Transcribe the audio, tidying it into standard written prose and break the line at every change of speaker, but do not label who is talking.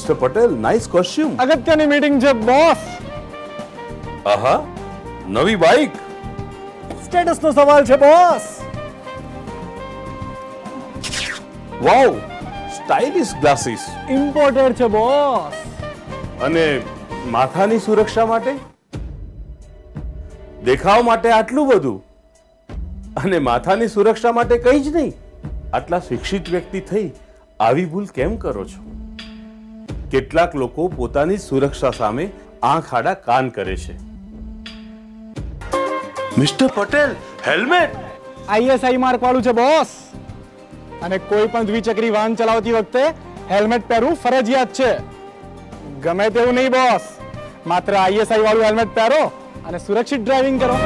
Mister Patel, nice costume.
અગત્યની meeting છે boss.
આહા, નવી બાઇક.
સ્ટેટસ નો સવાલ છે બોસ.
વાવ, સ્ટાઇલિશ ગ્લાસીસ.
ઇમ્પોર્ટેડ છે બોસ.
અને માથાની સુરક્ષા માટે? દેખાવ માટે આટલું બધું અને માથાની સુરક્ષા માટે કંઈ જ નહીં. આટલા શિક્ષિત વ્યક્તિ થઈ આવી ભૂલ કેમ કરો છો? કેટલાક લોકો પોતાની સુરક્ષા સામે આંખ આડા કાન કરે છે. Mister Patel, helmet.
ISI mark વાળું છે બોસ. અને કોઈ પણ દ્વિચક્રી વાહન ચલાવતી વખતે હેલ્મેટ પહેરવું ફરજિયાત છે. ગમે તેવું નહીં બોસ, માત્ર આઈએસઆઈ વાળું હેલ્મેટ પહેરો અને સુરક્ષિત ડ્રાઇવિંગ કરો.